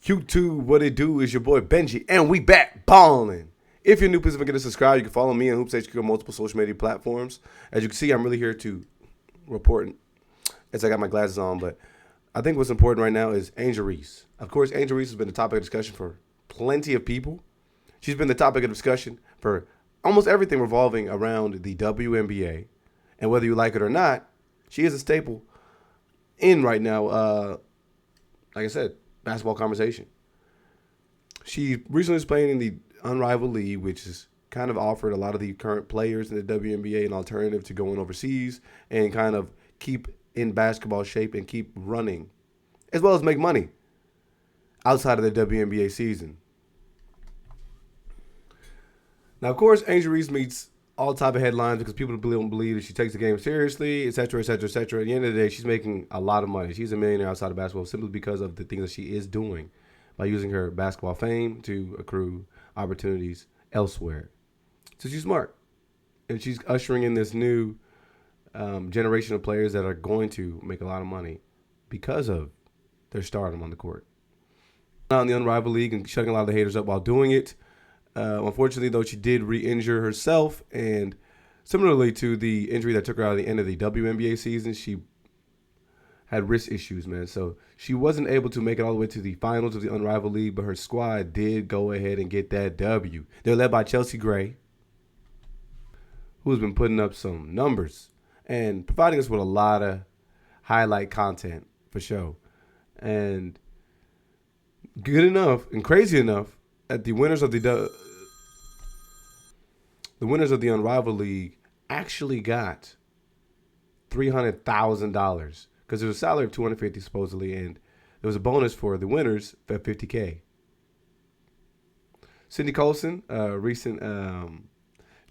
YouTube, what it do is your boy Benji, and we back balling. If you're new, please don't forget to subscribe. You can follow me on Hoops HQ on multiple social media platforms. As you can see, I'm really here to report as I got my glasses on, but I think what's important right now is Angel Reese. Of course, Angel Reese has been the topic of discussion for plenty of people. She's been the topic of discussion for almost everything revolving around the WNBA. And whether you like it or not, she is a staple in right now, like I said, basketball conversation. She recently was playing in the Unrivaled League, which has kind of offered a lot of the current players in the WNBA an alternative to going overseas and kind of keep in basketball shape and keep running, as well as make money outside of the WNBA season. Now, of course, Angel Reese meets all type of headlines because people don't believe that she takes the game seriously, et cetera, et cetera, et cetera. At the end of the day, she's making a lot of money. She's a millionaire outside of basketball simply because of the things that she is doing by using her basketball fame to accrue opportunities elsewhere. So she's smart. And she's ushering in this new generation of players that are going to make a lot of money because of their stardom on the court. Now in the Unrivaled League and shutting a lot of the haters up while doing it. Unfortunately, though, she did re-injure herself, and similarly to the injury that took her out at the end of the WNBA season, she had wrist issues, man. So she wasn't able to make it all the way to the finals of the Unrivaled League, but her squad did go ahead and get that W. They're led by Chelsea Gray, who's been putting up some numbers and providing us with a lot of highlight content for show. And good enough and crazy enough, at the winners of the winners of the Unrivaled League actually got $300,000 because there was a salary of $250 supposedly, and there was a bonus for the winners at $50K. Cindy Colson, recent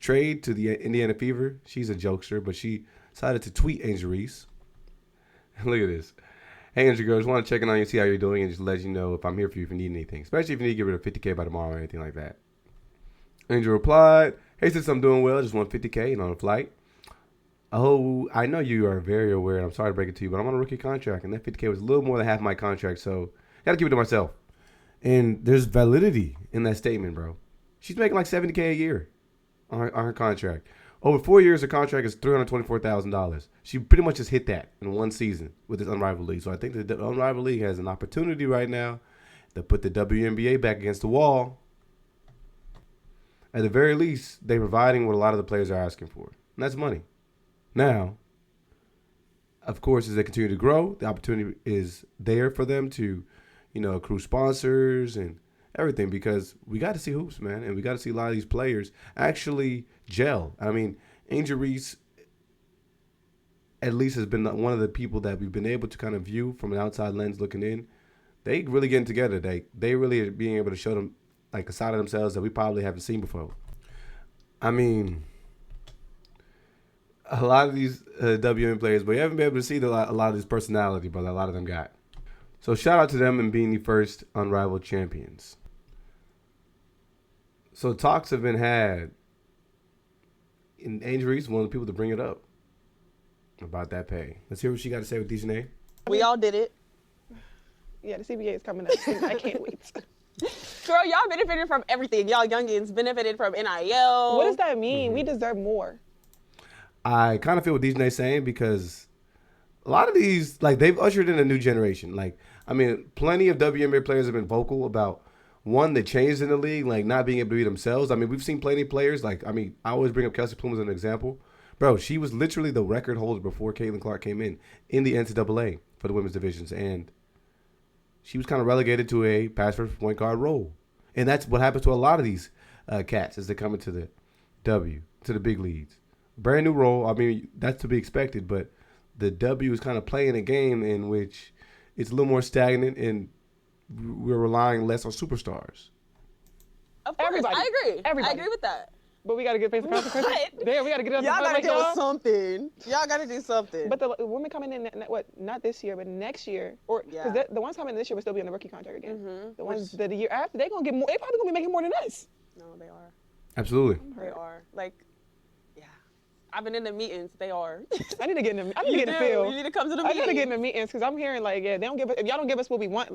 trade to the Indiana Fever. She's a jokester, but she decided to tweet Angel Reese. Look at this. Hey, Angel Girl, just want to check in on you, see how you're doing, and just let you know if I'm here for you if you need anything, especially if you need to get rid of $50K by tomorrow or anything like that. Angel replied, hey, sis, I'm doing well. Just want $50K and on a flight. Oh, I know you are very aware, and I'm sorry to break it to you, but I'm on a rookie contract, and that $50K was a little more than half my contract, so I got to keep it to myself. And there's validity in that statement, bro. She's making like $70K a year on her contract. Over 4 years, her contract is $324,000. She pretty much just hit that in one season with this Unrivaled League. So I think the Unrivaled League has an opportunity right now to put the WNBA back against the wall. At the very least, they're providing what a lot of the players are asking for, and that's money. Now, of course, as they continue to grow, the opportunity is there for them to, accrue sponsors and everything, because we got to see hoops, man, and we got to see a lot of these players actually gel. I mean, Angel Reese at least has been one of the people that we've been able to kind of view from an outside lens looking in. They really getting together. They really are being able to show them like a side of themselves that we probably haven't seen before. I mean, a lot of these WNBA players, but you haven't been able to see a lot of this personality, but a lot of them got. So shout out to them and being the first Unrivaled champions. So talks have been had, and Angel Reese is one of the people to bring it up about that pay. Let's hear what she got to say with Dijonai. We all did it. Yeah, the CBA is coming up. I can't wait. Girl, y'all benefited from everything. Y'all youngins benefited from NIL. What does that mean? We deserve more. I kind of feel what Dijonai is saying because a lot of these, they've ushered in a new generation. Plenty of WNBA players have been vocal about, one, the changes in the league, not being able to be themselves. We've seen plenty of players. I always bring up Kelsey Plum as an example. Bro, she was literally the record holder before Caitlin Clark came in the NCAA for the women's divisions. And she was kind of relegated to a pass-first point guard role. And that's what happens to a lot of these cats as they come into the to the big leagues. Brand new role. That's to be expected. But the W is kind of playing a game in which it's a little more stagnant and we're relying less on superstars. Of course, Everybody. I agree. Everybody. I agree with that. But we got to get paid for consequences. Damn, we got to get up. Y'all gotta do y'all. something. Y'all gotta do something. But the women coming in, not this year, but next year, because the ones coming in this year will still be on the rookie contract again. Mm-hmm. The ones the year after, they're gonna get more. They probably gonna be making more than us. No, they are. Absolutely. They are. I've been in the meetings. They are. I need to get in the. I need to get in the field. You need to come to the I meetings. gotta get in the meetings because I'm hearing they don't give us, if y'all don't give us what we want,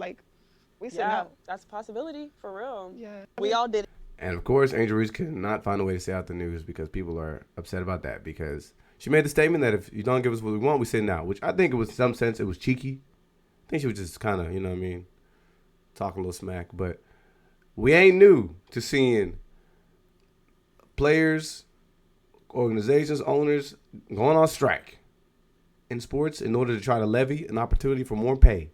We said no. That's a possibility for real. Yeah. We all did it. And of course, Angel Reese cannot find a way to stay out the news because people are upset about that because she made the statement that if you don't give us what we want, we sit now, which I think it was, in some sense, it was cheeky. I think she was just kind of, you know what I mean, talking a little smack. But we ain't new to seeing players, organizations, owners going on strike in sports in order to try to levy an opportunity for more pay.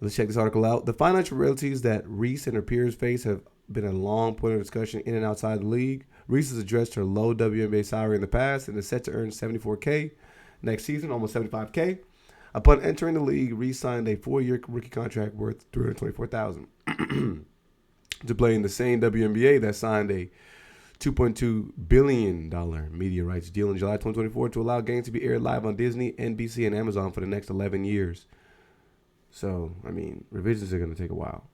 Let's check this article out. The financial realities that Reese and her peers face have been a long point of discussion in and outside the league. Reese has addressed her low WNBA salary in the past and is set to earn $74K next season, almost $75K. Upon entering the league, Reese signed a 4-year rookie contract worth $324,000 to play in the same WNBA that signed a $2.2 billion media rights deal in July 2024 to allow games to be aired live on Disney, NBC, and Amazon for the next 11 years. So, I mean, revisions are going to take a while.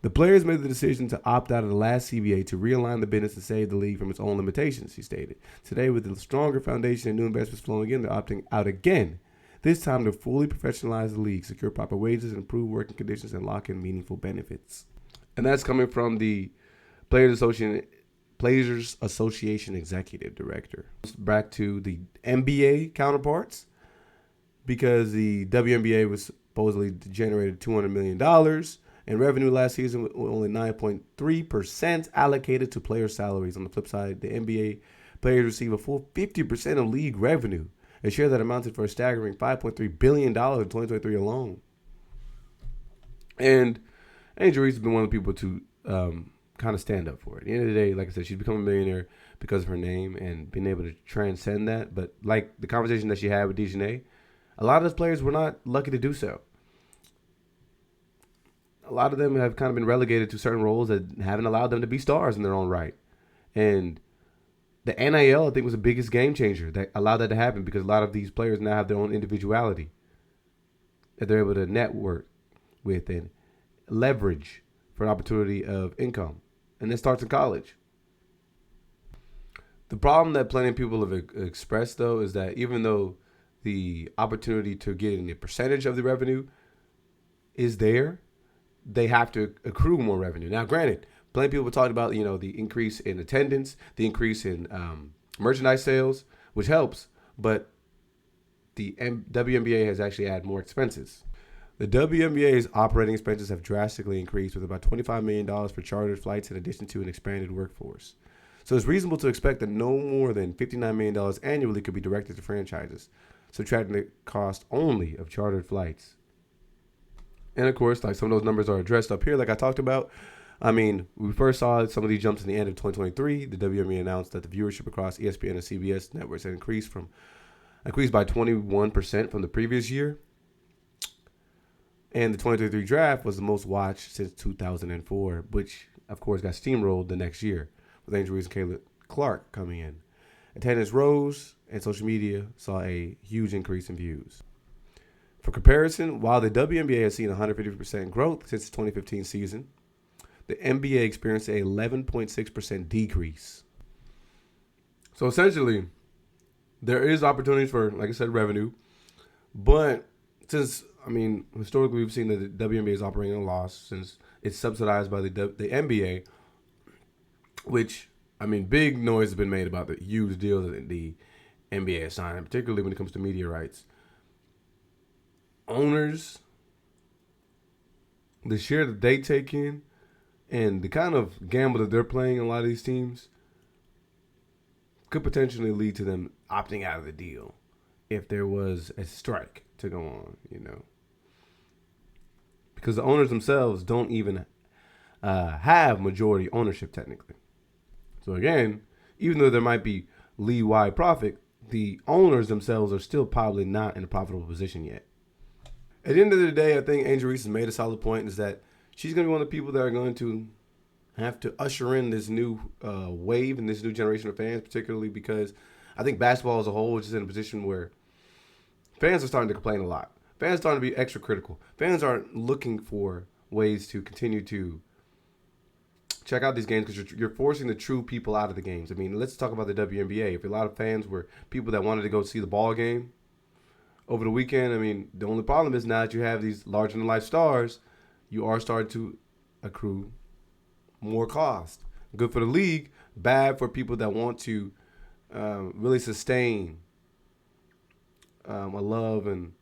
The players made the decision to opt out of the last CBA to realign the business and save the league from its own limitations, he stated. Today, with a stronger foundation and new investments flowing in, they're opting out again. This time to fully professionalize the league, secure proper wages, improve working conditions, and lock in meaningful benefits. And that's coming from the Players Association Executive Director. Back to the NBA counterparts, because the WNBA was supposedly generated $200 million in revenue last season, with only 9.3% allocated to player salaries. On the flip side, the NBA players receive a full 50% of league revenue, a share that amounted for a staggering $5.3 billion in 2023 alone. And Angel Reese has been one of the people to kind of stand up for it. At the end of the day, like I said, she's become a millionaire because of her name and been able to transcend that. But like the conversation that she had with Dijonai, a lot of those players were not lucky to do so. A lot of them have kind of been relegated to certain roles that haven't allowed them to be stars in their own right. And the NIL, I think, was the biggest game changer that allowed that to happen, because a lot of these players now have their own individuality that they're able to network with and leverage for an opportunity of income. And this starts in college. The problem that plenty of people have expressed, though, is that even though the opportunity to get a percentage of the revenue is there, they have to accrue more revenue. Now, granted, plenty of people talked about, you know, the increase in attendance, the increase in merchandise sales, which helps, but the WNBA has actually had more expenses. The WNBA's operating expenses have drastically increased, with about $25 million for chartered flights in addition to an expanded workforce. So it's reasonable to expect that no more than $59 million annually could be directed to franchises, subtracting the cost only of chartered flights. And of course, like some of those numbers are addressed up here, like I talked about. I mean, we first saw some of these jumps in the end of 2023. The WNBA announced that the viewership across ESPN and CBS networks had increased by 21% from the previous year. And the 2023 draft was the most watched since 2004, which, of course, got steamrolled the next year, with Angel Reese and Kayla Clark coming in. Attendance rose, and social media saw a huge increase in views. For comparison, while the WNBA has seen 150% growth since the 2015 season, the NBA experienced an 11.6% decrease. So essentially, there is opportunities for, like I said, revenue. But since, I mean, historically we've seen that the WNBA is operating at a loss since it's subsidized by the NBA, which, I mean, big noise has been made about the huge deals that the NBA has signed, particularly when it comes to media rights. Owners, the share that they take in, and the kind of gamble that they're playing in a lot of these teams could potentially lead to them opting out of the deal if there was a strike to go on, you know. Because the owners themselves don't even have majority ownership technically. So again, even though there might be league-wide profit, the owners themselves are still probably not in a profitable position yet. At the end of the day, I think Angel Reese has made a solid point, is that she's going to be one of the people that are going to have to usher in this new wave and this new generation of fans, particularly because I think basketball as a whole is in a position where fans are starting to complain a lot. Fans are starting to be extra critical. Fans aren't looking for ways to continue to check out these games because you're forcing the true people out of the games. I mean, let's talk about the WNBA. If a lot of fans were people that wanted to go see the ball game, over the weekend. I mean, the only problem is now that you have these larger-than-life stars, you are starting to accrue more cost. Good for the league, bad for people that want to really sustain a love and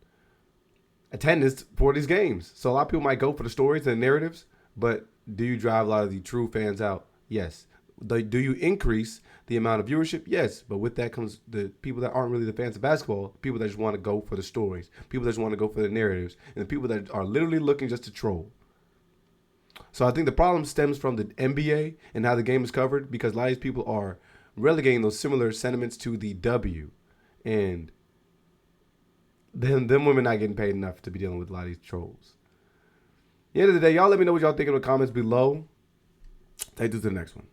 attendance for these games. So a lot of people might go for the stories and narratives, but do you drive a lot of the true fans out? Yes. Do you increase the amount of viewership? Yes. But with that comes the people that aren't really the fans of basketball, people that just want to go for the stories, people that just want to go for the narratives, and the people that are literally looking just to troll. So I think the problem stems from the NBA and how the game is covered, because a lot of these people are relegating those similar sentiments to the W. And them women not getting paid enough to be dealing with a lot of these trolls. At the end of the day, y'all let me know what y'all think in the comments below. Take this to the next one.